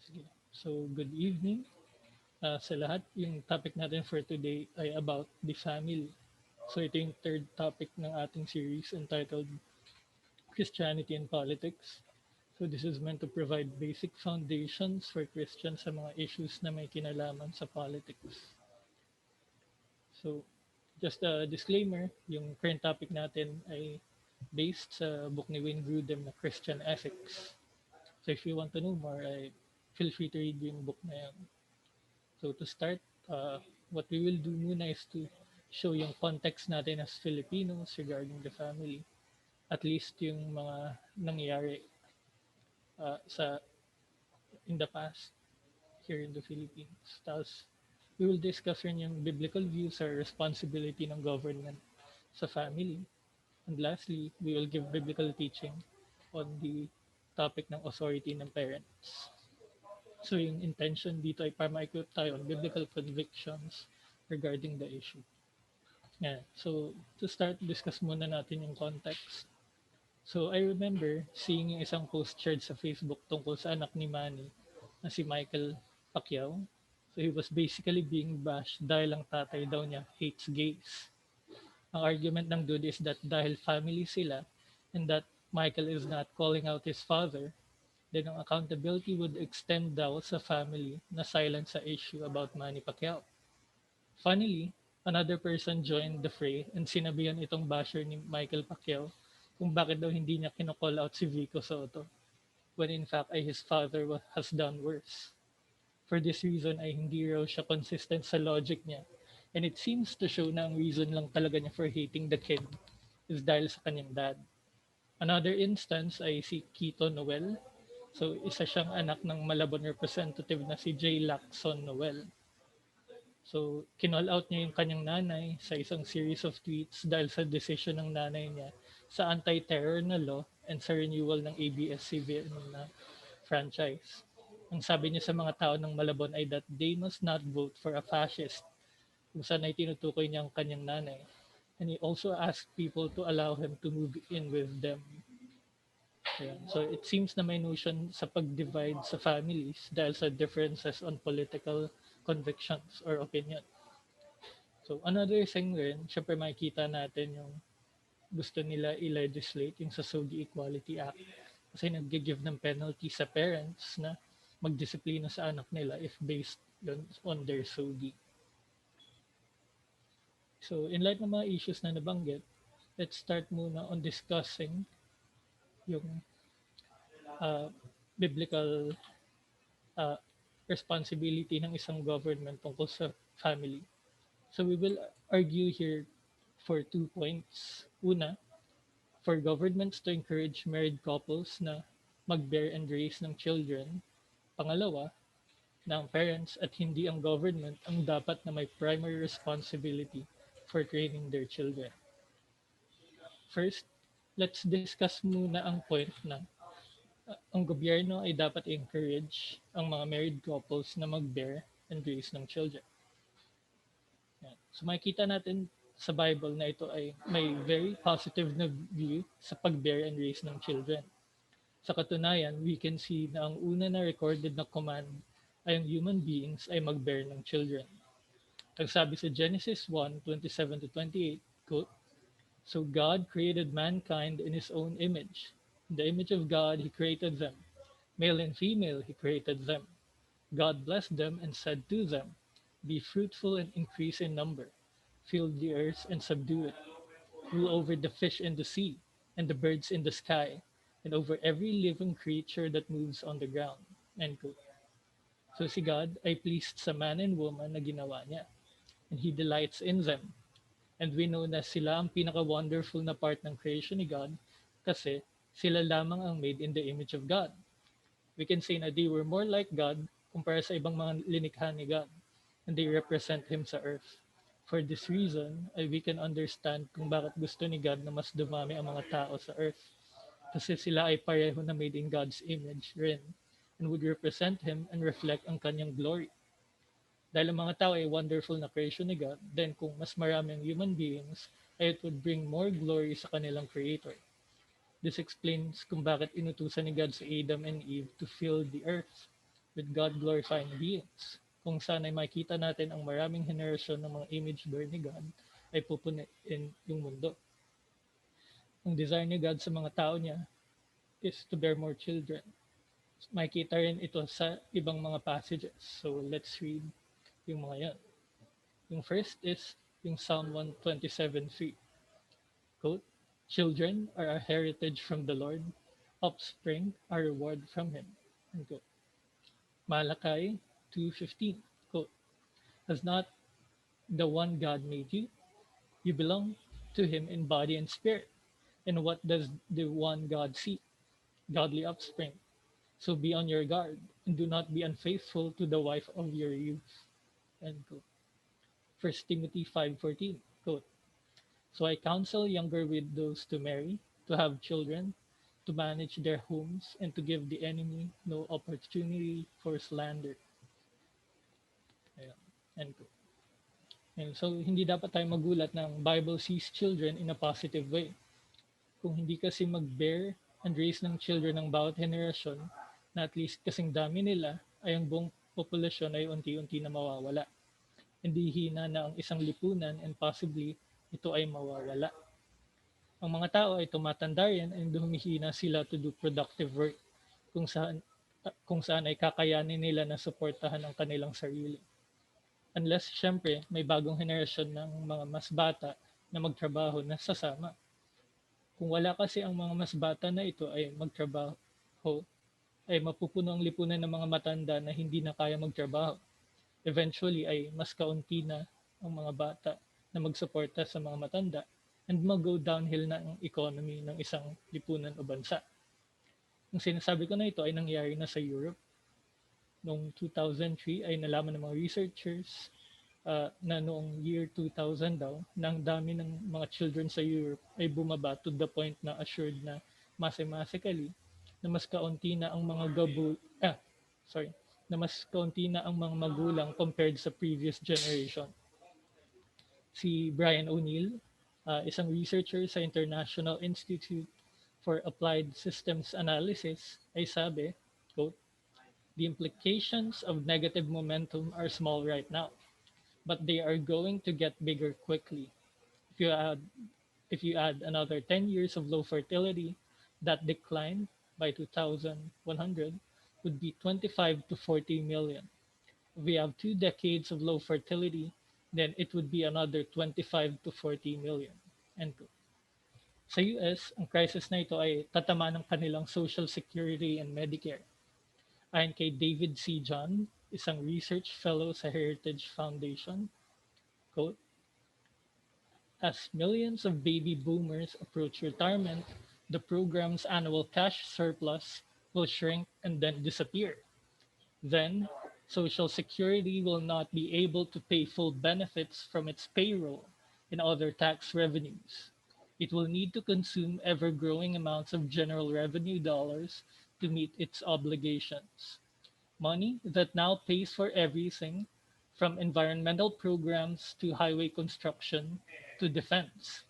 Sige. So, good evening sa lahat. Yung topic natin for today ay about the family. So, ito yung third topic ng ating series entitled Christianity and Politics. So, this is meant to provide basic foundations for Christians sa mga issues na may kinalaman sa politics. So, just a disclaimer, yung current topic natin ay based sa book ni Wayne Grudem na Christian Ethics. So, if you want to know more, feel free to read yung book na yan. So to start, what we will do muna is to show yung context natin as Filipinos regarding the family. At least yung mga nangyayari sa in the past here in the Philippines. Tapos we will discuss rin yung biblical views or responsibility ng government sa family. And lastly, we will give biblical teaching on the topic ng authority ng parents. So yung intention dito ay para ma-equip tayo on biblical convictions regarding the issue. Yeah. So to start, discuss muna natin yung context. So I remember seeing yung isang post shared sa Facebook tungkol sa anak ni Manny na si Michael Pacquiao. So he was basically being bashed dahil ang tatay daw niya hates gays. Ang argument ng dude is that dahil family sila and that Michael is not calling out his father, then ang accountability would extend daw sa family na silent sa issue about Manny Pacquiao. Funnily, another person joined the fray and sinabihan itong basher ni Michael Pacquiao kung bakit daw hindi niya kinocall out si Vico Soto when in fact ay his father has done worse. For this reason ay hindi raw siya consistent sa logic niya, and it seems to show na ang reason lang talaga niya for hating the kid is dahil sa kanyang dad. Another instance ay si Quito Noel. So isa siyang anak ng Malabon representative na si J. Lacson Noel. So kinall out niya yung kanyang nanay sa isang series of tweets dahil sa decision ng nanay niya sa anti-terror na law and sa renewal ng ABS-CBN na franchise. Ang sabi niya sa mga tao ng Malabon ay that they must not vote for a fascist, kung saan ay tinutukoy niya ang kanyang nanay. And he also asked people to allow him to move in with them. Ayan. So it seems na may notion sa pag-divide sa families dahil sa differences on political convictions or opinion. So another thing rin, syempre makikita natin yung gusto nila i-legislate yung sa Saudi Equality Act kasi nag-give ng penalty sa parents na magdisiplina sa anak nila if based yun on their Saudi. So in light ng mga issues na nabanggit, let's start muna on discussing yung uh, biblical uh, responsibility ng isang government tungkol sa family. So we will argue here for 2 points. Una, for governments to encourage married couples na mag-bear and raise ng children. Pangalawa, na ang parents at hindi ang government ang dapat na may primary responsibility for training their children. First, let's discuss muna ang point na ang gobyerno ay dapat encourage ang mga married couples na mag-bear and raise ng children. Yan. So makikita natin sa Bible na ito ay may very positive na view sa pag-bear and raise ng children. Sa katunayan, we can see na ang una na recorded na command ay ang human beings ay mag-bear ng children. Nagsabi sa Genesis 1:27 to 28, quote, "So God created mankind in his own image. In the image of God he created them. Male and female he created them. God blessed them and said to them, 'Be fruitful and increase in number. Fill the earth and subdue it. Rule over the fish in the sea and the birds in the sky, and over every living creature that moves on the ground.'" End quote. So si God ay pleased sa man and woman na ginawa niya, and He delights in them. And we know na sila ang pinaka-wonderful na part ng creation ni God kasi sila lamang ang made in the image of God. We can say na they were more like God kumpara sa ibang mga linikha ni God, and they represent Him sa earth. For this reason, ay we can understand kung bakit gusto ni God na mas dumami ang mga tao sa earth. Kasi sila ay pareho na made in God's image rin and would represent Him and reflect ang kanyang glory. Dahil ang mga tao ay wonderful na creation ni God, then kung mas marami ang human beings, ay it would bring more glory sa kanilang Creator. This explains kung bakit inutusan ni God si Adam and Eve to fill the earth. with God-glorifying beings, kung saan ay makita natin ang maraming henerasyon ng mga image bearer ni God ay pupunuin yung mundo. Ang desire ni God sa mga tao niya is to bear more children. Makikita rin ito sa ibang mga passages. So let's read yung mga yan. Yung first is yung Psalm 127:3. Quote, "Children are a heritage from the Lord, offspring are reward from Him." Unquote. Malachi 2:15. Quote, "Has not the one God made you? You belong to Him in body and spirit. And what does the one God see? Godly offspring. So be on your guard, and do not be unfaithful to the wife of your youth." End quote. 1 Timothy 5:14. Quote, "So I counsel younger widows to marry, to have children, to manage their homes, and to give the enemy no opportunity for slander." Ayan. End quote. And so, hindi dapat tayo magulat ng Bible sees children in a positive way. Kung hindi kasi mag-bear and raise ng children ng bawat henerasyon, na at least kasing dami nila, ay ang buong populasyon ay unti-unti na mawawala. Hindi hina na ang isang lipunan and possibly ito ay mawawala. Ang mga tao ay tumatanda rin and humihina sila to do productive work kung saan ay kakayanin nila na suportahan ang kanilang sarili. Unless, syempre, may bagong henerasyon ng mga mas bata na magtrabaho na sasama. Kung wala kasi ang mga mas bata na ito ay magtrabaho, ay mapupuno ang lipunan ng mga matanda na hindi na kaya magtrabaho. Eventually ay mas kaunti na ang mga bata na magsuporta sa mga matanda and mag-go downhill na ang economy ng isang lipunan o bansa. Ang sinasabi ko na ito ay nangyari na sa Europe. Noong 2003 ay nalaman ng mga researchers na noong year 2000 daw, na ang dami ng mga children sa Europe ay bumaba to the point na assured na mathematically na mas kaunti na ang mga sorry, na mas kaunti na ang mga magulang compared sa previous generation. Si Brian O'Neill, isang researcher sa International Institute for Applied Systems Analysis, ay sabi, quote, "The implications of negative momentum are small right now, but they are going to get bigger quickly. If you add if you add another 10 years of low fertility, that decline by 2100 would be 25 to 40 million. If we have 2 decades of low fertility, then it would be another 25 to 40 million." End quote. Sa US, ang crisis na ito ay tatama ng kanilang Social Security and Medicare. Ayon kay David C. John, isang research fellow sa Heritage Foundation, quote, "As millions of baby boomers approach retirement, the program's annual cash surplus will shrink and then disappear. Then, Social Security will not be able to pay full benefits from its payroll and other tax revenues. It will need to consume ever growing amounts of general revenue dollars to meet its obligations. Money that now pays for everything from environmental programs to highway construction to defense.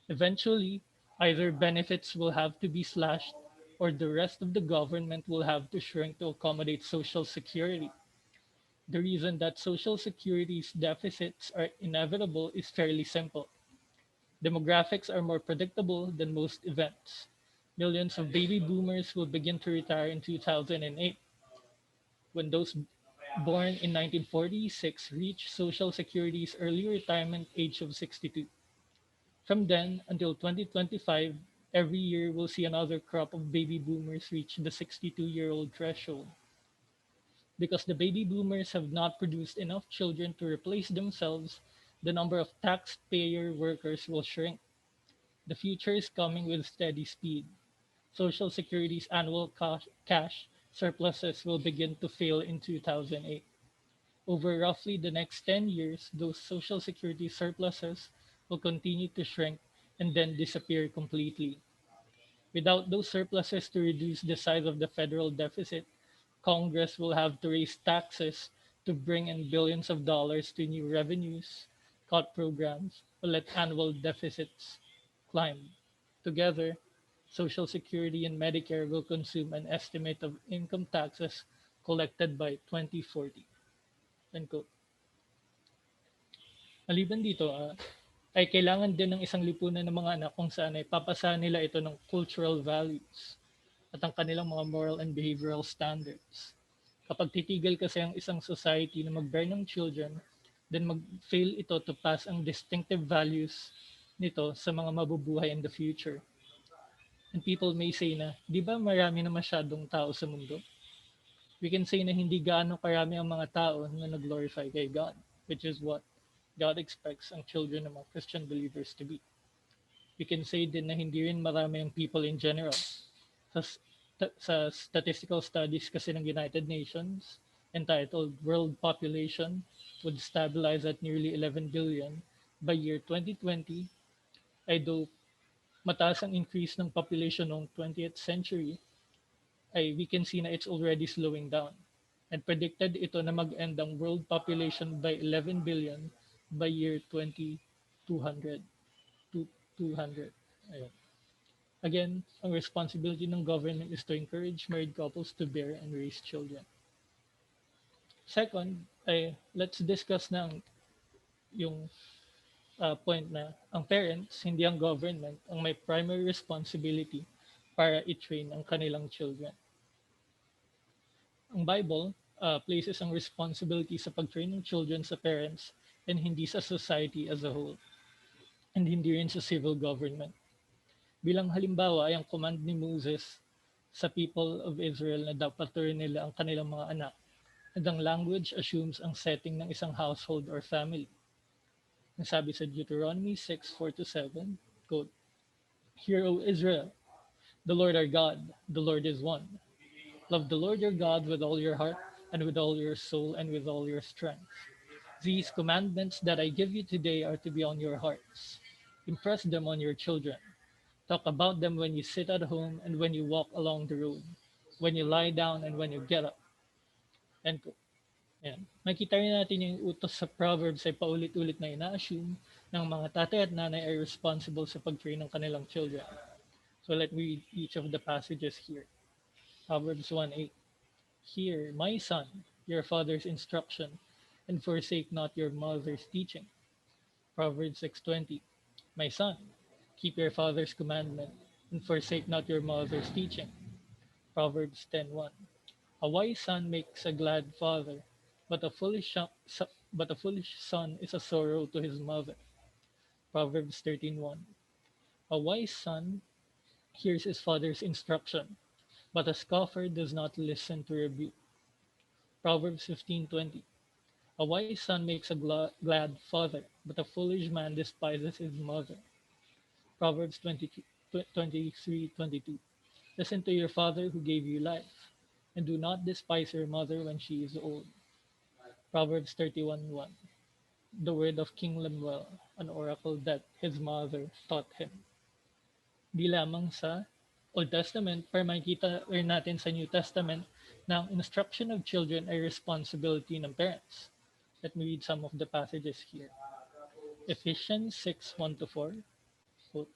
Eventually, either benefits will have to be slashed or the rest of the government will have to shrink to accommodate Social Security. The reason that Social Security's deficits are inevitable is fairly simple. Demographics are more predictable than most events. Millions of baby boomers will begin to retire in 2008. When those born in 1946 reach Social Security's early retirement age of 62. From then until 2025, every year we'll see another crop of baby boomers reach the 62-year-old threshold. Because the baby boomers have not produced enough children to replace themselves, the number of taxpayer workers will shrink. The future is coming with steady speed. Social Security's annual cash surpluses will begin to fail in 2008. Over roughly the next 10 years, those Social Security surpluses will continue to shrink and then disappear completely. Without those surpluses to reduce the size of the federal deficit, Congress will have to raise taxes to bring in billions of dollars to new revenues, cut programs, or let annual deficits climb. Together, Social Security and Medicare will consume an estimate of income taxes collected by 2040. End quote. Maliban dito, ay kailangan din ng isang lipunan ng mga anak kung saan ay papasahan nila ito ng cultural values at ang kanilang mga moral and behavioral standards. Kapag titigil kasi ang isang society na mag-bear ng children, then mag-fail ito to pass ang distinctive values nito sa mga mabubuhay in the future. And people may say na, di ba marami na masyadong tao sa mundo? We can say na hindi gaano karami ang mga tao na nag-glorify kay God, which is what God expects ang children ng mga Christian believers to be. We can say din na hindi rin marami ang people in general. Sa statistical studies kasi ng United Nations entitled World Population would stabilize at nearly 11 billion by year 2020, ay though mataas ang increase ng population noong 20th century, ay we can see na it's already slowing down. And predicted ito na mag-end ang world population by 11 billion by year 2200 to 200. Ayun. Again, ang responsibility ng government is to encourage married couples to bear and raise children. Second, ay let's discuss na yung point na ang parents, hindi ang government, ang may primary responsibility para i-train ang kanilang children. Ang Bible places ang responsibility sa pag-train ng children sa parents and hindi sa society as a whole and hindi rin sa civil government. Bilang halimbawa ay ang command ni Moses sa people of Israel na dapat turuan nila ang kanilang mga anak and ang language assumes ang setting ng isang household or family. Nasabi sa Deuteronomy 6:4-7, quote, Hear, O Israel, the Lord our God, the Lord is one. Love the Lord your God with all your heart and with all your soul and with all your strength. These commandments that I give you today are to be on your hearts. Impress them on your children. Talk about them when you sit at home and when you walk along the road, when you lie down and when you get up. End quote. Ayan. Makita rin natin yung utos sa Proverbs ay paulit-ulit na ina-assume ng mga tatay at nanay ay responsible sa pag-train ng kanilang children. So let me read each of the passages here. Proverbs 1:8. Hear, my son, your father's instruction, and forsake not your mother's teaching. Proverbs 6:20. My son, keep your father's commandment, and forsake not your mother's teaching. Proverbs 10:1. A wise son makes a glad father, but a foolish son is a sorrow to his mother. Proverbs 13:1. A wise son hears his father's instruction, but a scoffer does not listen to rebuke. Proverbs 15:20. A wise son makes a glad father, but a foolish man despises his mother. Proverbs 23:22. Listen to your father who gave you life, and do not despise your mother when she is old. Proverbs 31:1. The word of King Lemuel, an oracle that his mother taught him. Di lamang sa Old Testament, pero makikita rin natin sa New Testament na ang instruction of children ay responsibility ng parents. Let me read some of the passages here. Ephesians 6:1-4. Quote,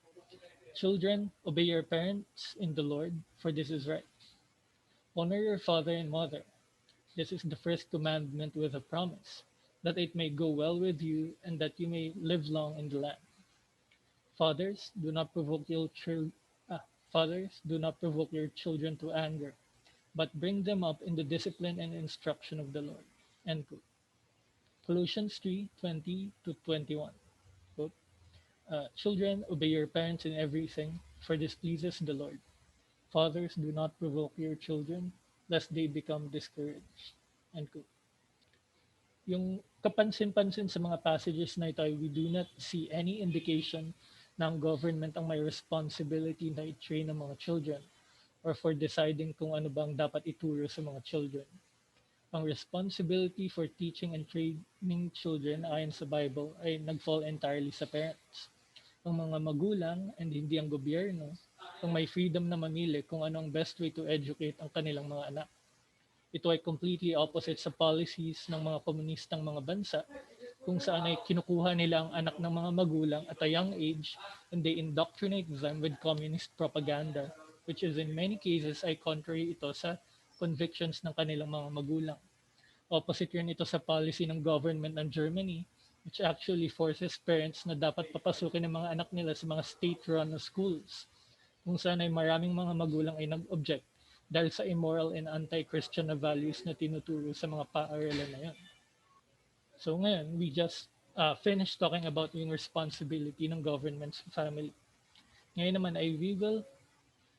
Children, obey your parents in the Lord, for this is right. Honor your father and mother. This is the first commandment with a promise, that it may go well with you and that you may live long in the land. Fathers, do not provoke your children to anger, but bring them up in the discipline and instruction of the Lord. End quote. Colossians 3:20-21. Quote, Children, obey your parents in everything, for this pleases the Lord. Fathers, do not provoke your children, lest they become discouraged. End quote. Yung kapansin-pansin sa mga passages na ito ay we do not see any indication ng government ang may responsibility na i-train ng mga children or for deciding kung ano bang dapat ituro sa mga children. Ang responsibility for teaching and training children ayon sa Bible ay nag-fall entirely sa parents. Ang mga magulang and hindi ang gobyerno ang may freedom na mamili kung ano ang best way to educate ang kanilang mga anak. Ito ay completely opposite sa policies ng mga komunistang mga bansa kung saan ay kinukuha nila ang anak ng mga magulang at a young age and they indoctrinate them with communist propaganda, which is in many cases ay contrary ito sa convictions ng kanilang mga magulang. Opposite yun ito sa policy ng government ng Germany, which actually forces parents na dapat papasukin ng mga anak nila sa mga state-run na schools, kung saan ay maraming mga magulang ay nag-object dahil sa immoral and anti-Christian na values na tinuturo sa mga paaralan na yun. So ngayon, we just finished talking about yung responsibility ng government sa family. Ngayon naman ay we will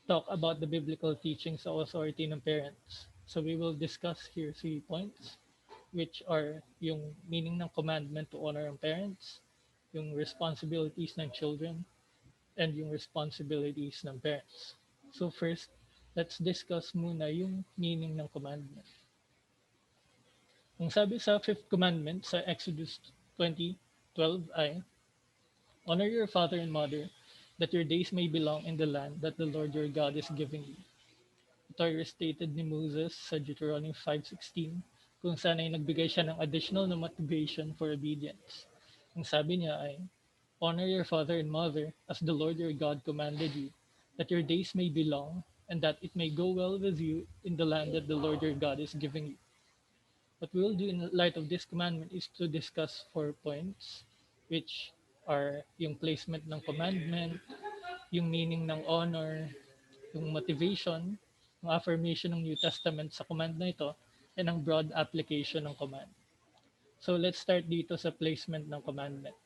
talk about the biblical teachings sa authority ng parents. So we will discuss here 3 points, which are yung meaning ng commandment to honor ang parents, yung responsibilities ng children, and yung responsibilities ng parents. So first, let's discuss muna yung meaning ng commandment. Ang sabi sa fifth commandment sa Exodus 20:12 ay, honor your father and mother, that your days may be long in the land that the Lord your God is giving you. Ito ay restated ni Moses sa Deuteronomy 5:16, kung saan ay nagbigay siya ng additional na motivation for obedience. Ang sabi niya ay, honor your father and mother as the Lord your God commanded you, that your days may be long, and that it may go well with you in the land that the Lord your God is giving you. What we will do in light of this commandment is to discuss 4 points, which are yung placement ng commandment, yung meaning ng honor, yung motivation, yung affirmation ng New Testament sa command na ito, and ang broad application ng command. So let's start dito sa placement ng commandment.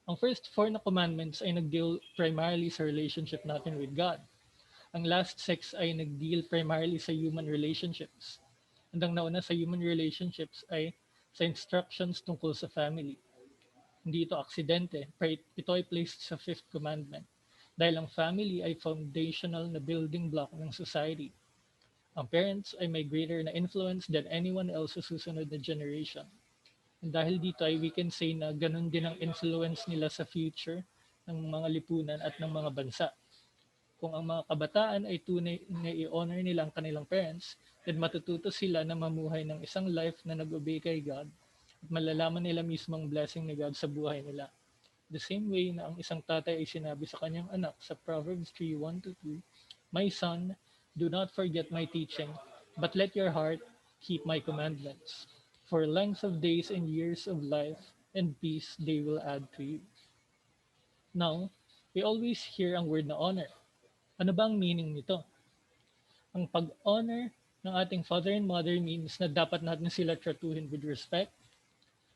Ang first four na commandments ay nag-deal primarily sa relationship natin with God. Ang last six ay nag-deal primarily sa human relationships. And ang nauna sa human relationships ay sa instructions tungkol sa family. Hindi ito aksidente, pero ito ay placed sa fifth commandment. Dahil ang family ay foundational na building block ng society. Ang parents ay may greater na influence than anyone else sa susunod na generation. And dahil dito ay we can say na ganun din ang influence nila sa future ng mga lipunan at ng mga bansa. Kung ang mga kabataan ay tunay na i-honor nila ang kanilang parents, then matututo sila na mamuhay ng isang life na nag-obey kay God at malalaman nila mismo ang blessing ni God sa buhay nila. The same way na ang isang tatay ay sinabi sa kanyang anak sa Proverbs 3:1-2, my son, do not forget my teaching, but let your heart keep my commandments. For length of days and years of life and peace they will add to you. Now, we always hear ang word na honor. Ano ba ang meaning nito? Ang pag-honor ng ating father and mother means na dapat natin sila tratuhin with respect,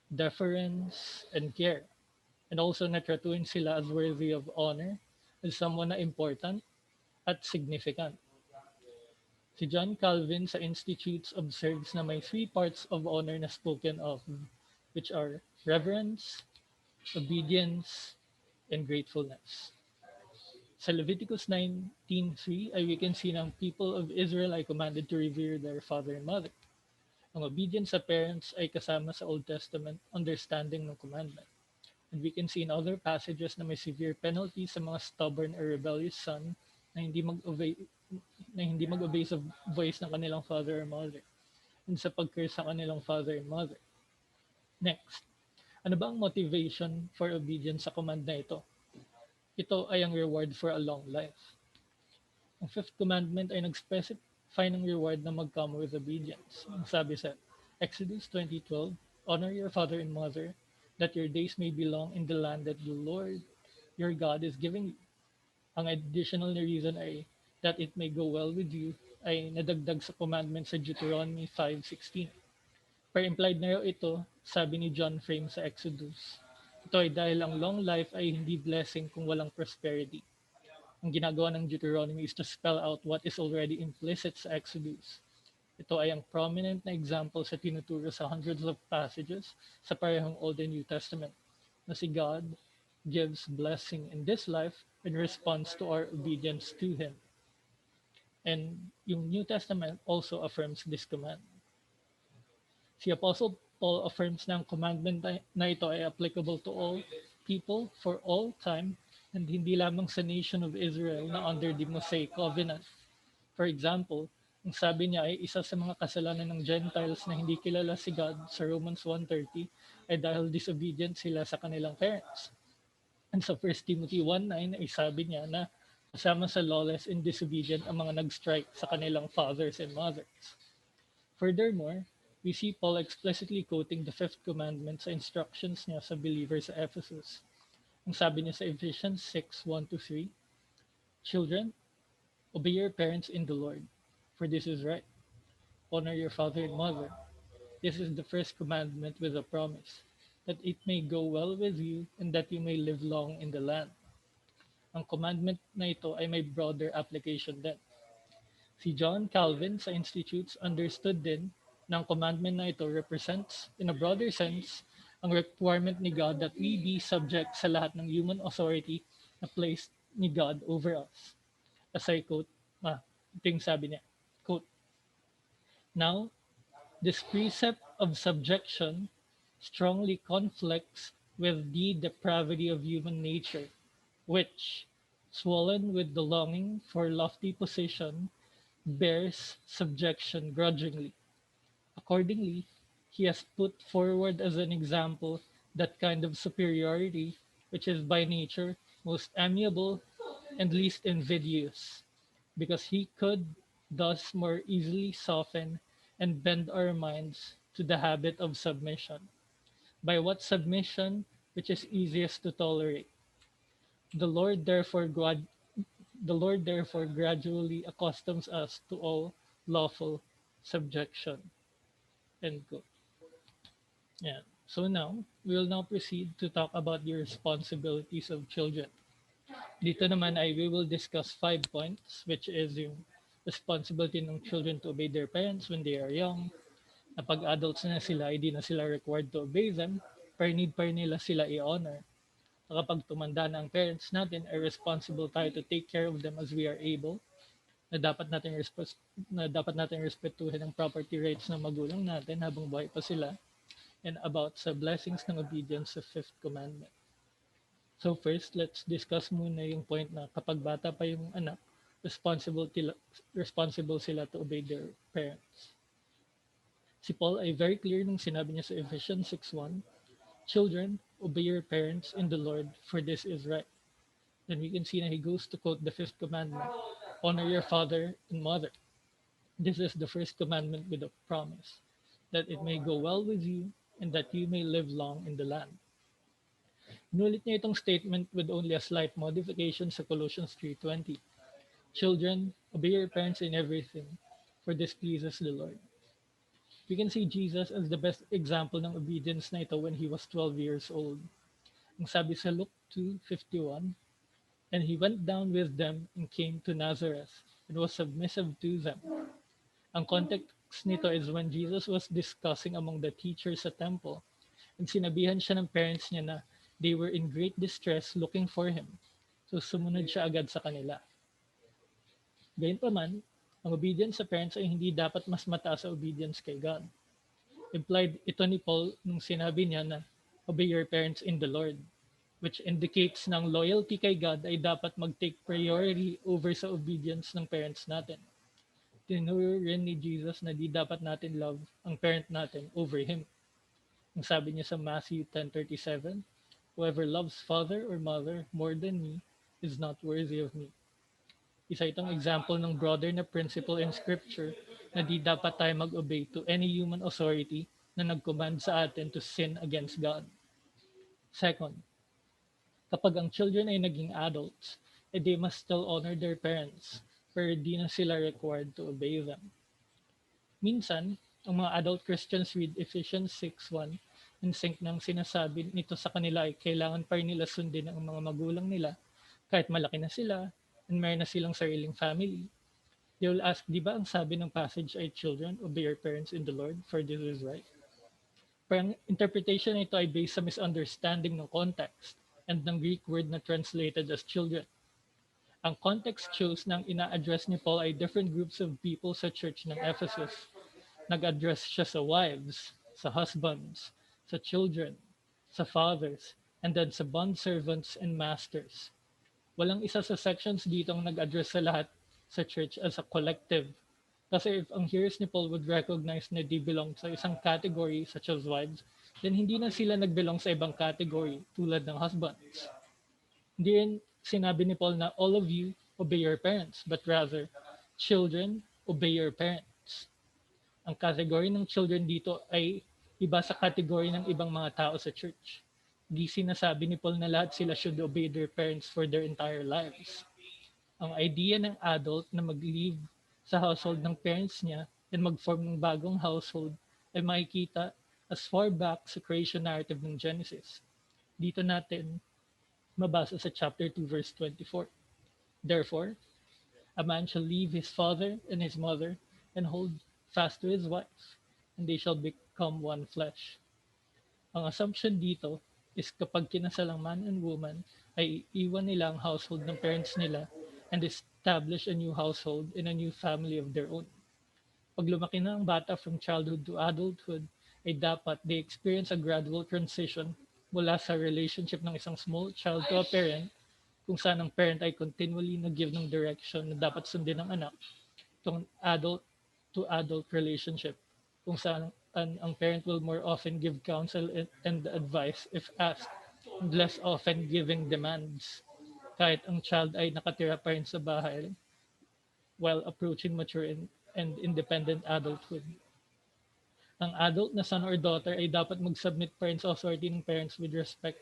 deference, and care. And also na tratuhin sila as worthy of honor, as someone na important at significant. Si John Calvin sa Institutes observes na may 3 parts of honor na spoken of, which are reverence, obedience, and gratefulness. Sa Leviticus 19:3 ay we can see na ang people of Israel ay commanded to revere their father and mother. Ang obedience sa parents ay kasama sa Old Testament understanding ng commandment. And we can see in other passages na may severe penalty sa mga stubborn or rebellious son na hindi mag-obey sa voice ng kanilang father or mother and sa pag-curse sa kanilang father and mother. Next, ano ba ang motivation for obedience sa command na ito? Ito ay ang reward for a long life. Ang fifth commandment ay nag-specify ng reward na mag-come with obedience. Ang sabi sa Exodus 20:12, honor your father and mother, that your days may be long in the land that the Lord your God is giving you. Ang additional na reason ay that it may go well with you ay nadagdag sa commandment sa Deuteronomy 5:16. Per implied na ito, sabi ni John Frame sa Exodus. Ito ay dahil ang long life ay hindi blessing kung walang prosperity. Ang ginagawa ng Deuteronomy is to spell out what is already implicit sa Exodus. Ito ay ang prominent na example sa tinuturo sa hundreds of passages sa parehong Old and New Testament na si God gives blessing in this life in response to our obedience to Him. And yung New Testament also affirms this command. Si Apostle Paul affirms na ang commandment na ito ay applicable to all people for all time and hindi lamang sa nation of Israel na under the Mosaic Covenant. For example, ang sabi niya ay isa sa mga kasalanan ng Gentiles na hindi kilala si God sa Romans 1:30 ay dahil disobedient sila sa kanilang parents. And sa 1 Timothy 1:9 ay sabi niya na kasama sa lawless and disobedient ang mga nag-strike sa kanilang fathers and mothers. Furthermore, we see Paul explicitly quoting the fifth commandment sa instructions niya sa believers sa Ephesus. Ang sabi niya sa Ephesians 6:1-3, "Children, obey your parents in the Lord, for this is right. Honor your father and mother. This is the first commandment with a promise, that it may go well with you and that you may live long in the land." Ang commandment na ito ay may broader application din. Si John Calvin sa Institutes understood din na ang commandment na ito represents, in a broader sense, ang requirement ni God that we be subject sa lahat ng human authority na placed ni God over us. As I quote, ito yung sabi niya, quote, "Now, this precept of subjection strongly conflicts with the depravity of human nature, which, swollen with the longing for lofty position, bears subjection grudgingly. Accordingly, he has put forward as an example that kind of superiority which is by nature most amiable and least invidious, because he could thus more easily soften and bend our minds to the habit of submission. By what submission which is easiest to tolerate? The Lord therefore grad- the Lord therefore gradually accustoms us to all lawful subjection." End quote. Yeah. So now, we will now proceed to talk about the responsibilities of children. Dito naman ay we will discuss 5 points, which is yung responsibility ng children to obey their parents when they are young. Na pag adults na sila, hindi na sila required to obey them, per need pa rin nila sila i-honor. Na kapag tumanda na ang parents natin, ay responsible tayo to take care of them as we are able. Na dapat natin respetuhin ang property rights ng magulang natin habang buhay pa sila, and about sa blessings ng obedience sa fifth commandment. So first, let's discuss muna yung point na kapag bata pa yung anak, responsible sila to obey their parents. Si Paul ay very clear nung sinabi niya sa Ephesians 6:1, "Children, obey your parents in the Lord, for this is right." Then we can see na he goes to quote the fifth commandment, "Honor your father and mother." This is the first commandment with a promise, that it may go well with you and that you may live long in the land. Inulit niya itong statement with only a slight modification sa Colossians 3:20. "Children, obey your parents in everything, for this pleases the Lord." We can see Jesus as the best example ng obedience na ito when he was 12 years old. Ang sabi sa Luke 2:51, "And he went down with them and came to Nazareth and was submissive to them." Ang context nito is when Jesus was discussing among the teachers sa temple, and sinabihan siya ng parents niya na they were in great distress looking for him. So sumunod siya agad sa kanila. Gayunpaman, ang obedience sa parents ay hindi dapat mas mataas sa obedience kay God. Implied ito ni Paul nung sinabi niya na obey your parents in the Lord, which indicates na ang loyalty kay God ay dapat mag-take priority over sa obedience ng parents natin. Tinuro rin ni Jesus na di dapat natin love ang parent natin over Him. Ang sabi niya sa Matthew 10:37, "Whoever loves father or mother more than me is not worthy of me." Isa itong example ng broader na principle in Scripture na di dapat tayo mag-obey to any human authority na nag-command sa atin to sin against God. Second, kapag ang children ay naging adults, they must still honor their parents, pero di na sila required to obey them. Minsan, ang mga adult Christians read Ephesians 6:1 and think ng sinasabi nito sa kanila ay kailangan pa rin nila sundin ang mga magulang nila kahit malaki na sila and mayroon na silang sariling family. They will ask, di ba ang sabi ng passage ay children, obey your parents in the Lord, for this is right? Pero ang interpretation nito ay based sa misunderstanding ng context and ng Greek word na translated as children. Ang context shows na ang ina-address ni Paul ay different groups of people sa church ng Ephesus. Nag-address siya sa wives, sa husbands, sa children, sa fathers, and then sa bondservants and masters. Walang isa sa sections dito ang nag-address sa lahat sa church as a collective. Kasi if ang hearers ni Paul would recognize na they belong sa isang category such as wives, then hindi na sila nagbelong sa ibang category tulad ng husbands. Hindi rin sinabi ni Paul na all of you obey your parents, but rather, children, obey your parents. Ang category ng children dito ay iba sa category ng ibang mga tao sa church. Di sinasabi ni Paul na lahat sila should obey their parents for their entire lives. Ang idea ng adult na mag-live sa household ng parents niya and mag-form ng bagong household ay makikita as far back sa creation narrative ng Genesis. Dito natin mabasa sa chapter 2 verse 24. Therefore, a man shall leave his father and his mother and hold fast to his wife, and they shall become one flesh. Ang assumption dito is kapag kinasal ang man and woman, ay iwan nila ang household ng parents nila and establish a new household and a new family of their own. Pag lumaki na ang bata from childhood to adulthood, ay dapat they experience a gradual transition mula sa relationship ng isang small child to a parent kung saan ang parent ay continually nag-give ng direction na dapat sundin ng anak itong adult to adult relationship kung saan ang parent will more often give counsel and advice if asked and less often giving demands kahit ang child ay nakatira pa rin sa bahay while approaching mature and independent adulthood. Ang adult na son or daughter ay dapat mag-submit pa rin sa authority ng parents with respect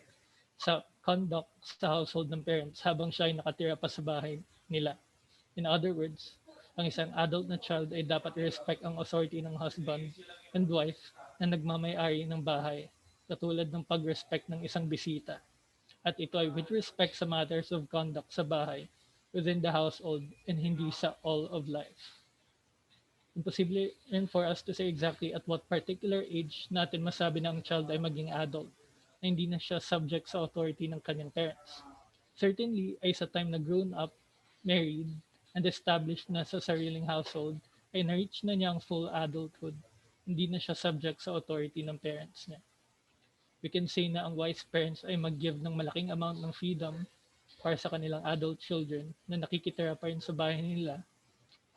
sa conduct sa household ng parents habang siya ay nakatira pa sa bahay nila. In other words, ang isang adult na child ay dapat i-respect ang authority ng husband and wife na nagmamay-ari ng bahay, katulad ng pag-respect ng isang bisita. At ito ay with respect sa matters of conduct sa bahay, within the household, and hindi sa all of life. Imposible rin for us to say exactly at what particular age natin masabi na ang child ay maging adult na hindi na siya subject sa authority ng kanyang parents. Certainly ay sa time na grown up, married, and established na sa sariling household ay na-reach na niya ang full adulthood. Hindi na siya subject sa authority ng parents niya. We can say na ang wise parents ay mag-give ng malaking amount ng freedom para sa kanilang adult children na nakikitira pa rin sa bahay nila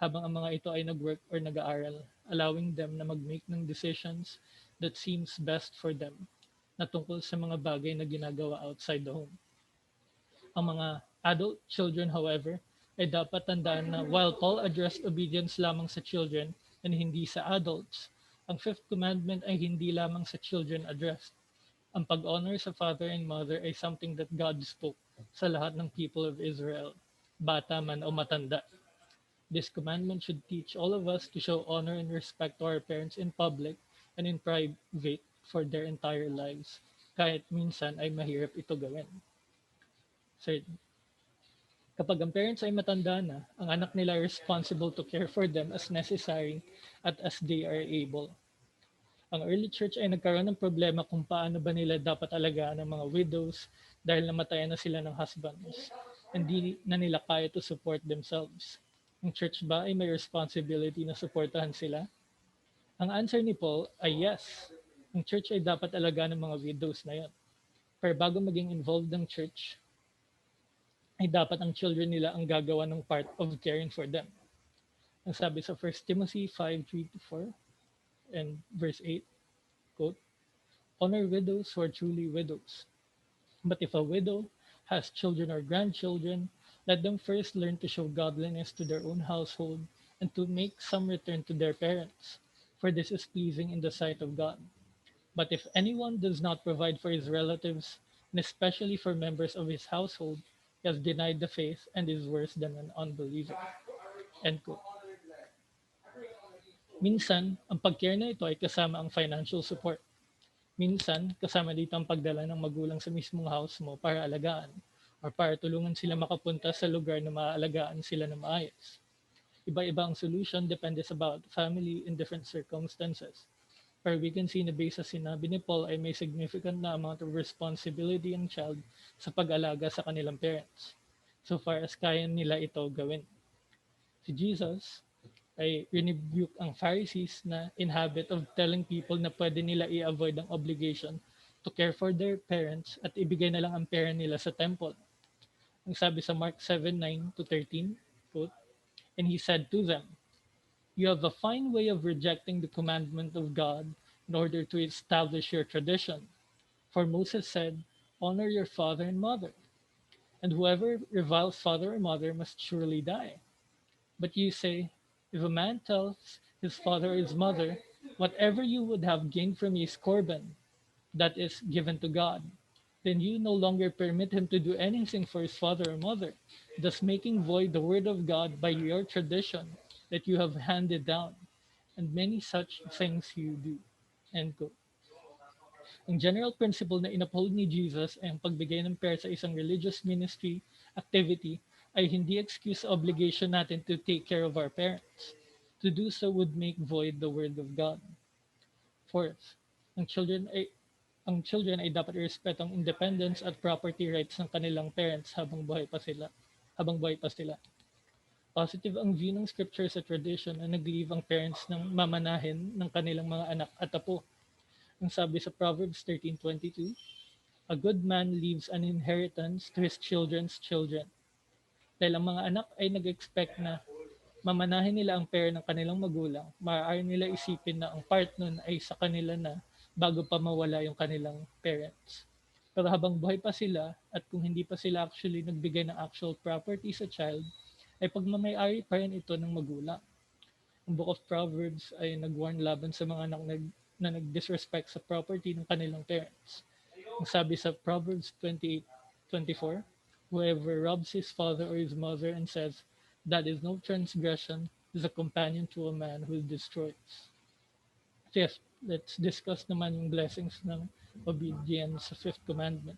habang ang mga ito ay nag-work or nag-aaral, allowing them na mag-make ng decisions that seems best for them na tungkol sa mga bagay na ginagawa outside the home. Ang mga adult children, however, ay dapat tandaan na while Paul addressed obedience lamang sa children and hindi sa adults, ang fifth commandment ay hindi lamang sa children addressed. Ang pag-honor sa father and mother ay something that God spoke sa lahat ng people of Israel, bata man o matanda. This commandment should teach all of us to show honor and respect to our parents in public and in private for their entire lives, kahit minsan ay mahirap ito gawin. Third, kapag ang parents ay matanda na, ang anak nila ay responsible to care for them as necessary at as they are able. Ang early church ay nagkaroon ng problema kung paano ba nila dapat alagaan ang mga widows dahil namatayan na sila ng husbands. Hindi na nila kaya to support themselves. Ang church ba ay may responsibility na suportahan sila? Ang answer ni Paul ay yes. Ang church ay dapat alagaan ng mga widows na yon. Pero bago maging involved ng church, ay dapat ang children nila ang gagawa ng part of caring for them. Ang sabi sa 1 Timothy 5:3-4 and verse 8, quote, honor widows who are truly widows. But if a widow has children or grandchildren, let them first learn to show godliness to their own household and to make some return to their parents, for this is pleasing in the sight of God. But if anyone does not provide for his relatives, and especially for members of his household, he has denied the faith and is worse than an unbeliever. End quote. Minsan, ang pag-care na ito ay kasama ang financial support. Minsan, kasama dito ang pagdala ng magulang sa mismong house mo para alagaan or para tulungan sila makapunta sa lugar na maaalagaan sila na maayos. Iba-iba ang solution depende sa bawat family in different circumstances. Pero we can see na based sa sinabi ni Paul ay may significant na amount of responsibility ang child sa pag-alaga sa kanilang parents, so far as kaya nila ito gawin. Si Jesus ay rinibuke ang Pharisees na in habit of telling people na pwede nila i-avoid ang obligation to care for their parents at ibigay na lang ang pera nila sa temple. Ang sabi sa Mark 7:9-13, quote, and he said to them, you have a fine way of rejecting the commandment of God in order to establish your tradition. For Moses said, honor your father and mother. And whoever reviles father or mother must surely die. But you say, if a man tells his father or his mother, whatever you would have gained from me is korban, that is given to God, then you no longer permit him to do anything for his father or mother, thus making void the word of God by your tradition that you have handed down, and many such things you do. End quote. Ang general principle na inuphold ni Jesus ay ang pagbigay ng pera sa isang religious ministry activity ay hindi excuse sa obligation natin to take care of our parents. To do so would make void the word of God. Fourth, ang children ay dapat irespeto ang independence at property rights ng kanilang parents habang buhay pa sila. Positive ang view ng scripture sa tradition na nag-leave ang parents ng mamanahin ng kanilang mga anak at apo. Ang sabi sa Proverbs 13:22, a good man leaves an inheritance to his children's children. Dahil ang mga anak ay nag-expect na mamanahin nila ang pera ng kanilang magulang, maaari nila isipin na ang part nun ay sa kanila na bago pa mawala yung kanilang parents. Pero habang buhay pa sila at kung hindi pa sila actually nagbigay ng actual property sa child, ay pagmamayari pa rin ito ng magulang. Ang Book of Proverbs ay nag-warn laban sa mga anak na nag-disrespect sa property ng kanilang parents. Ang sabi sa Proverbs 28:24, whoever robs his father or his mother and says, that is no transgression, is a companion to a man who destroys. So yes, let's discuss naman yung blessings ng obedience sa fifth commandment.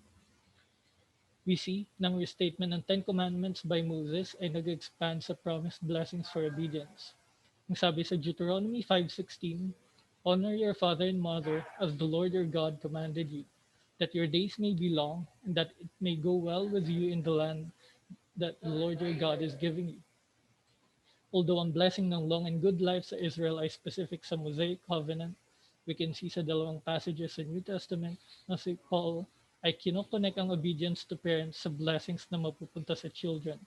We see ng restatement ng Ten Commandments by Moses ay nag-expand sa promised blessings for obedience. Ang sabi sa Deuteronomy 5:16, honor your father and mother as the Lord your God commanded you, that your days may be long and that it may go well with you in the land that the Lord your God is giving you. Although ang blessing ng long and good life sa Israel ay specific sa Mosaic Covenant, we can see sa dalawang passages sa New Testament na si Paul ay kinokonek ang obedience to parents sa blessings na mapupunta sa children.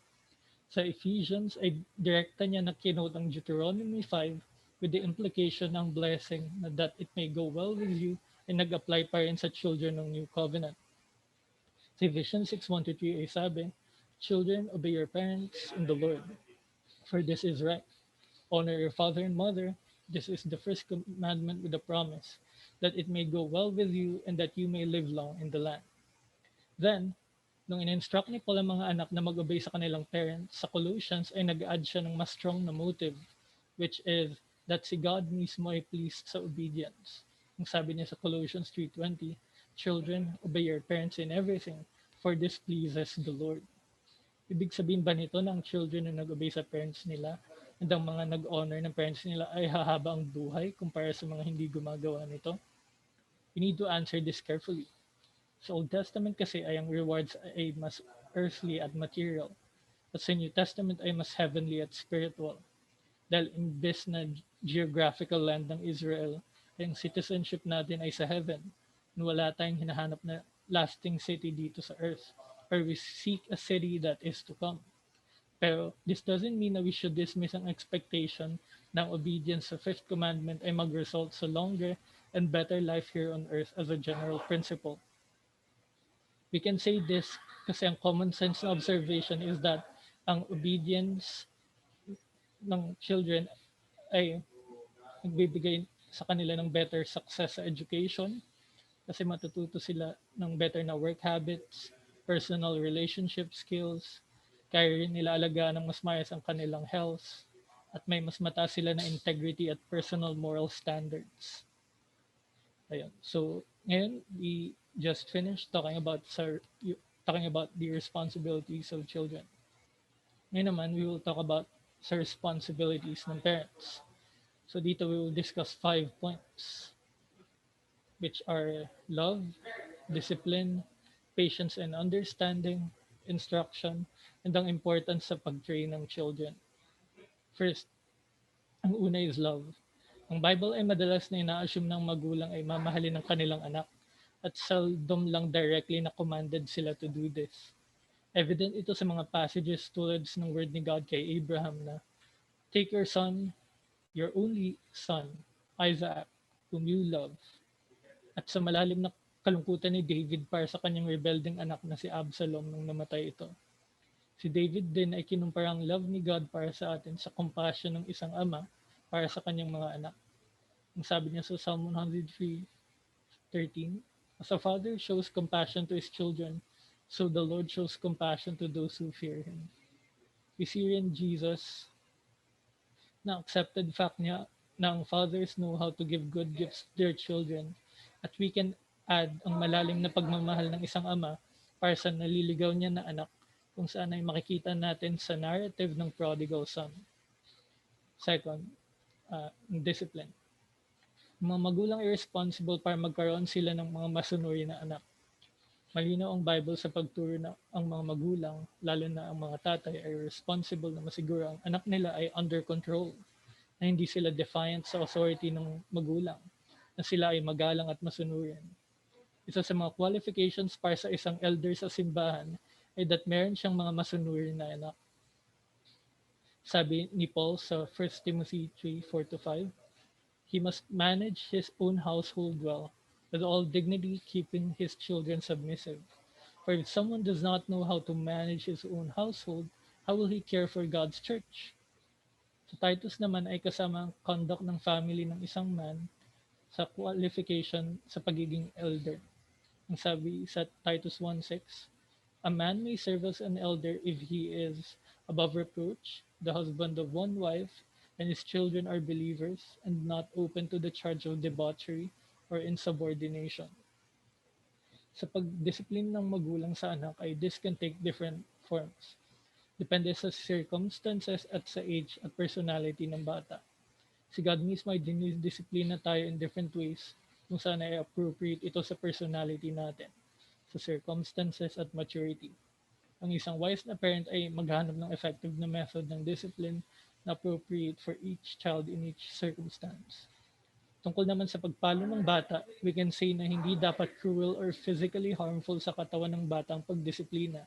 Sa Ephesians ay direkta niya na kinote ang Deuteronomy 5 with the implication ng blessing na that it may go well with you ay nag-apply pa rin sa children ng New Covenant. Sa Ephesians 6:1-3 ay sabi, children, obey your parents in the Lord, for this is right. Honor your father and mother. This is the first commandment with a promise, that it may go well with you and that you may live long in the land. Then, nung in-instruct ni Paul ang mga anak na mag-obey sa kanilang parents, sa Colossians ay nag-add siya ng mas strong na motive, which is that si God mismo ay pleased sa obedience. Ang sabi niya sa Colossians 3:20, children, obey your parents in everything, for this pleases the Lord. Ibig sabihin ba nito na ang children na nag-obey sa parents nila at ang mga nag-honor ng parents nila ay hahaba ang buhay kumpara sa mga hindi gumagawa nito? We need to answer this carefully. Sa Old Testament kasi ay ang rewards ay mas earthly at material. At sa New Testament ay mas heavenly at spiritual. Dahil imbes na geographical land ng Israel, ay ang citizenship natin ay sa heaven. Wala tayong hinahanap na lasting city dito sa earth, or we seek a city that is to come. Pero this doesn't mean na we should dismiss ang expectation ng obedience sa fifth commandment ay mag-result sa longer and better life here on earth as a general principle. We can say this kasi ang common sense na observation is that ang obedience ng children ay nagbibigay sa kanila ng better success sa education kasi matututo sila ng better na work habits, personal relationship skills, kaya rin nila alagaan ng mas maayos ang kanilang health, at may mas mataas sila na integrity at personal moral standards. Ayun. So, ngayon, we just finished talking about the responsibilities of children. Ngayon naman, we will talk about sa responsibilities ng parents. So dito we will discuss 5 points, which are love, discipline, patience and understanding, instruction, and ang importance sa pag-train ng children. First, ang una is love. Ang Bible ay madalas na ina-assume ng magulang ay mamahalin ng kanilang anak at seldom lang directly na commanded sila to do this. Evident ito sa mga passages tulad ng word ni God kay Abraham na, take your son, your only son, Isaac, whom you love. At sa malalim na kalungkutan ni David para sa kanyang rebelding anak na si Absalom nung namatay ito. Si David din ay kinumparang love ni God para sa atin sa compassion ng isang ama para sa kanyang mga anak. Ang sabi niya sa Psalm 103:13, as a father shows compassion to his children, so the Lord shows compassion to those who fear him. We see in Jesus na accepted fact niya na ang fathers know how to give good gifts to their children, at we can add ang malalim na pagmamahal ng isang ama para sa naliligaw niya na anak, kung saan ay makikita natin sa narrative ng prodigal son. Second, discipline. Mga magulang ay responsible para magkaroon sila ng mga masunuri na anak. Malinaw ang Bible sa pagturo na ang mga magulang, lalo na ang mga tatay, ay responsible na masiguro ang anak nila ay under control, na hindi sila defiant sa authority ng magulang, na sila ay magalang at masunurin. Isa sa mga qualifications para sa isang elder sa simbahan ay that meron siyang mga masunurin na anak. Sabi ni Paul sa 1 Timothy 3:4-5, he must manage his own household well, with all dignity, keeping his children submissive. For if someone does not know how to manage his own household, how will he care for God's church? Sa Titus naman ay kasama ang conduct ng family ng isang man sa qualification sa pagiging elder. Ang sabi sa Titus 1:6, a man may serve as an elder if he is above reproach, the husband of one wife, and his children are believers, and not open to the charge of debauchery or insubordination. Sa pagdisiplin ng magulang sa anak ay this can take different forms. Depende sa circumstances at sa age at personality ng bata. Si God mismo ay dinidisiplina tayo in different ways kung saan ay appropriate ito sa personality natin, sa circumstances at maturity. Ang isang wise na parent ay maghanap ng effective na method ng discipline na appropriate for each child in each circumstance. Tungkol naman sa pagpalo ng bata, we can say na hindi dapat cruel or physically harmful sa katawan ng bata ang pagdisiplina.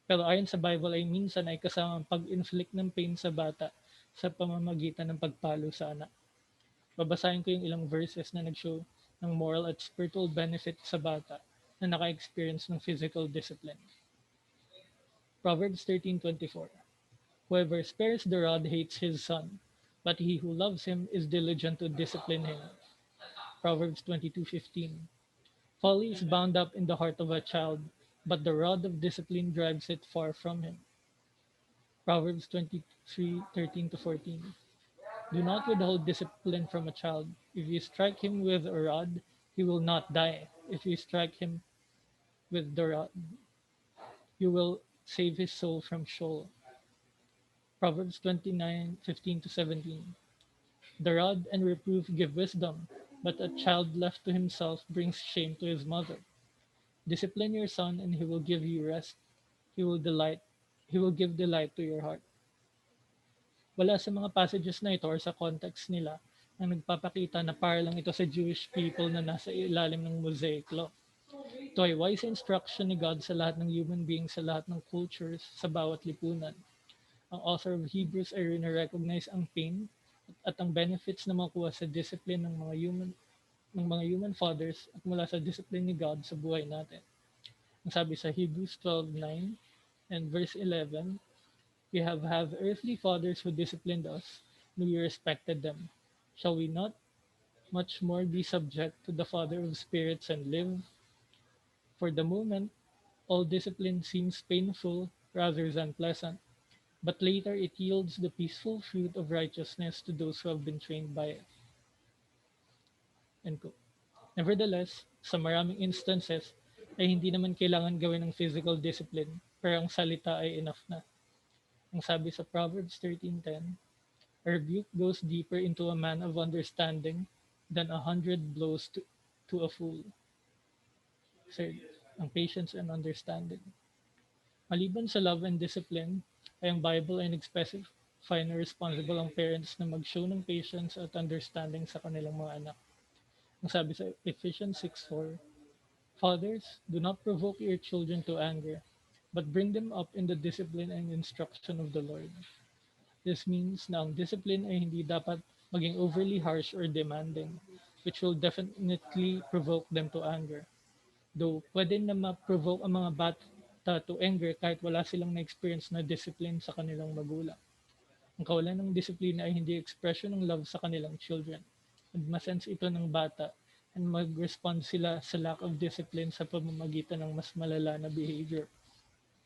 Pero ayon sa Bible ay minsan ay kasama ang pag-inflict ng pain sa bata sa pamamagitan ng pagpalo sa anak. Babasahin ko yung ilang verses na nag-show ng moral at spiritual benefit sa bata na naka-experience ng physical discipline. Proverbs 13:24. Whoever spares the rod hates his son, but he who loves him is diligent to discipline him. Proverbs 22:15. Folly is bound up in the heart of a child, but the rod of discipline drives it far from him. Proverbs 23:13-14. Do not withhold discipline from a child. If you strike him with a rod, he will not die. If you strike him with the rod, you will save his soul from Sheol. Proverbs 29:15-17. The rod and reproof give wisdom, but a child left to himself brings shame to his mother. Discipline your son, and he will give you rest. He will delight. He will give delight to your heart. Wala sa mga passages na ito or sa context nila ang nagpapakita na para lang ito sa Jewish people na nasa ilalim ng Mosaic Law. Ito ay wise instruction ni God sa lahat ng human beings sa lahat ng cultures sa bawat lipunan. Ang author of Hebrews ay rin-recognize ang pain at ang benefits na makuha sa discipline ng mga human fathers at mula sa discipline ni God sa buhay natin. Ang sabi sa Hebrews 12:9 and verse 11, we have earthly fathers who disciplined us, and we respected them. Shall we not much more be subject to the Father of spirits and live? For the moment, all discipline seems painful rather than pleasant, but later it yields the peaceful fruit of righteousness to those who have been trained by it. End quote. Nevertheless, sa maraming instances, ay hindi naman kailangan gawin ng physical discipline, pero ang salita ay enough na. Ang sabi sa Proverbs 13:10, a rebuke goes deeper into a man of understanding than 100 blows to a fool. Third, ang patience and understanding. Maliban sa love and discipline, ay ang Bible ay nag-specify na responsible ang parents na mag-show ng patience at understanding sa kanilang mga anak. Ang sabi sa Ephesians 6:4, fathers, do not provoke your children to anger, but bring them up in the discipline and instruction of the Lord. This means na ang discipline ay hindi dapat maging overly harsh or demanding, which will definitely provoke them to anger. Though pwede na ma-provoke ang mga to anger kahit wala silang na-experience na discipline sa kanilang magulang. Ang kawalan ng disiplina ay hindi expression ng love sa kanilang children. And masense ito ng bata and mag-respond sila sa lack of discipline sa pamamagitan ng mas malala na behavior.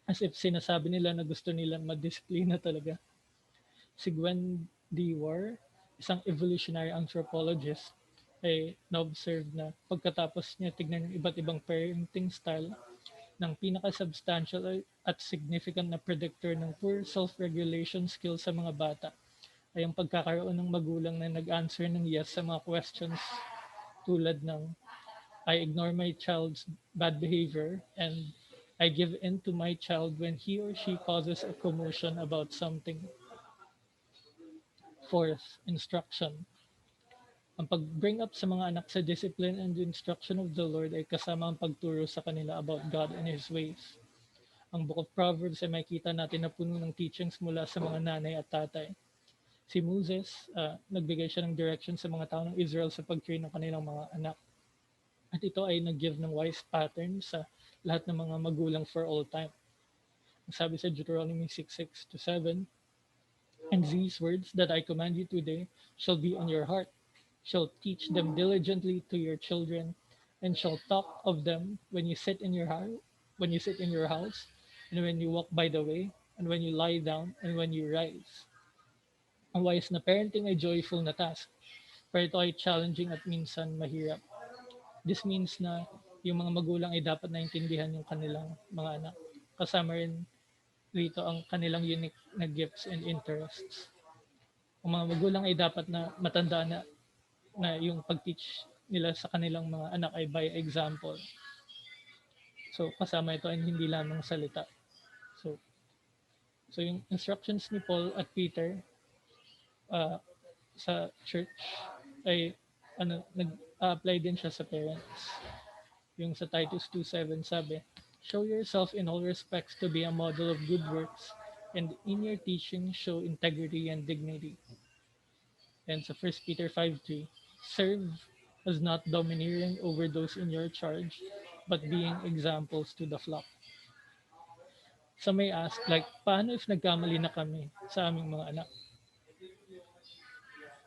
As if sinasabi nila na gusto nilang madisiplina talaga. Si Gwen D. War, isang evolutionary anthropologist, ay na-observe na pagkatapos niya tignan yung iba't ibang parenting style, ng pinaka-substantial at significant na predictor ng poor self-regulation skills sa mga bata ay ang pagkakaroon ng magulang na nag-answer ng yes sa mga questions tulad ng I ignore my child's bad behavior and I give in to my child when he or she causes a commotion about something. Fourth, instruction. Ang pag-bring up sa mga anak sa discipline and instruction of the Lord ay kasama ang pagturo sa kanila about God and His ways. Ang Book of Proverbs ay makita natin na puno ng teachings mula sa mga nanay at tatay. Si Moses, nagbigay siya ng direction sa mga tao ng Israel sa pag-train ng kanilang mga anak. At ito ay nag-give ng wise pattern sa lahat ng mga magulang for all time. Sabi sa Deuteronomy 6:6 to 7, and these words that I command you today shall be on your heart, shall teach them diligently to your children, and shall talk of them when you sit in your house, and when you walk by the way, and when you lie down, and when you rise. Ang wise na parenting ay joyful na task, pero ito ay challenging at minsan mahirap. This means na yung mga magulang ay dapat naintindihan yung kanilang mga anak. Kasama rin rito ang kanilang unique na gifts and interests. Ang mga magulang ay dapat na matandaan na yung pag-teach nila sa kanilang mga anak ay by example. So kasama ito ay hindi lamang salita. So so yung instructions ni Paul at Peter uh, sa church ay nag-apply din siya sa parents. Yung sa Titus 2:7 sabi, show yourself in all respects to be a model of good works, and in your teaching show integrity and dignity. And sa 1 Peter 5:3, serve as not domineering over those in your charge, but being examples to the flock. So may ask, like, paano if nagkamali na kami sa aming mga anak?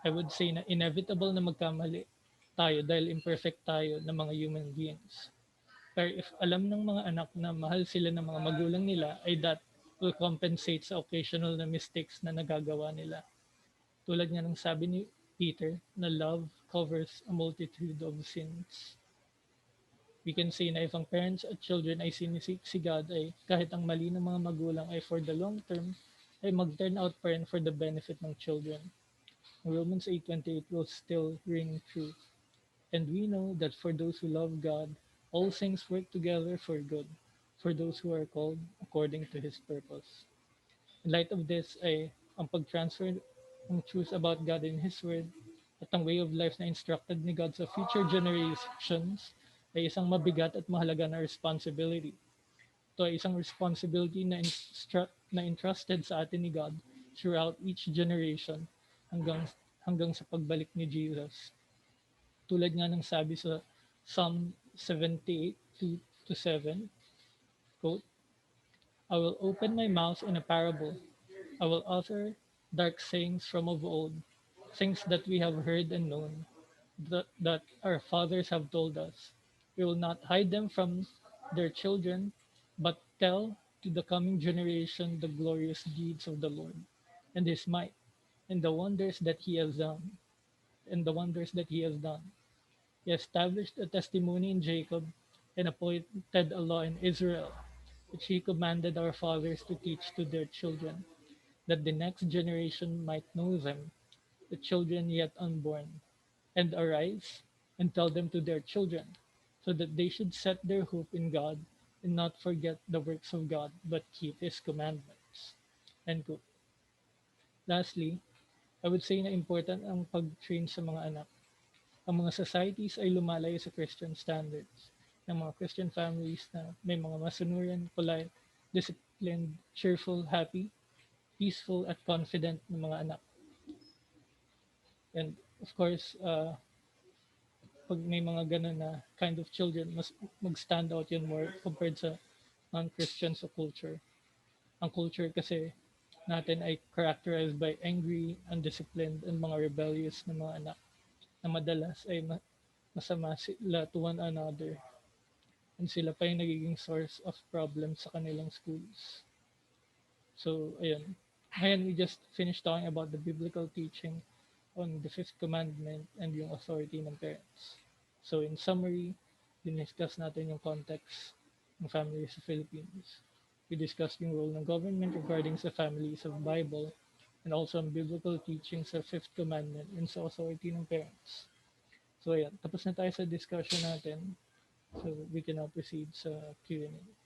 I would say na inevitable na magkamali tayo dahil imperfect tayo na mga human beings. Pero if alam ng mga anak na mahal sila ng mga magulang nila, ay that will compensate sa occasional na mistakes na nagagawa nila. Tulad nga ng sabi ni Peter na love covers a multitude of sins. We can say na if ang parents at children ay sinisik si God ay kahit ang mali ng mga magulang ay for the long term, ay mag-turn out pa rin for the benefit ng children. Romans 8:28 will still ring true. And we know that for those who love God, all things work together for good, for those who are called according to His purpose. In light of this ay ang pag-transfer ng truth about God in His Word at ang way of life na instructed ni God sa future generations ay isang mabigat at mahalaga na responsibility. Ito ay isang responsibility na entrusted sa atin ni God throughout each generation hanggang sa pagbalik ni Jesus. Tulad nga ng sabi sa Psalm 78 to 7, quote, I will open my mouth in a parable. I will utter dark sayings from of old, things that we have heard and known, that our fathers have told us. We will not hide them from their children, but tell to the coming generation the glorious deeds of the Lord and His might, and the wonders that He has done, and the wonders that He has done. He established a testimony in Jacob and appointed a law in Israel, which he commanded our fathers to teach to their children, that the next generation might know them, the children yet unborn, and arise and tell them to their children, so that they should set their hope in God and not forget the works of God, but keep His commandments. End quote. Lastly, I would say na important ang pag-train sa mga anak. Ang mga societies ay lumalayo sa Christian standards ng mga Christian families na may mga masunurin, polite, disciplined, cheerful, happy, peaceful, at confident na mga anak. And of course, pag may mga ganun na kind of children, mas mag-stand out yun more compared sa non-Christian sa culture. Ang culture kasi natin ay characterized by angry, undisciplined, and mga rebellious na mga anak na madalas ay masama sila to one another and sila pa yung nagiging source of problems sa kanilang schools. So, ayun. Ngayon, we just finished talking about the biblical teaching on the fifth commandment and yung authority ng parents. So, in summary, diniscuss natin yung context ng family sa Philippines. We discussed yung role ng government regarding sa families of Bible and also ang biblical teaching sa fifth commandment and sa authority ng parents. So, ayan. Tapos na tayo sa discussion natin. So, we can now proceed sa Q&A.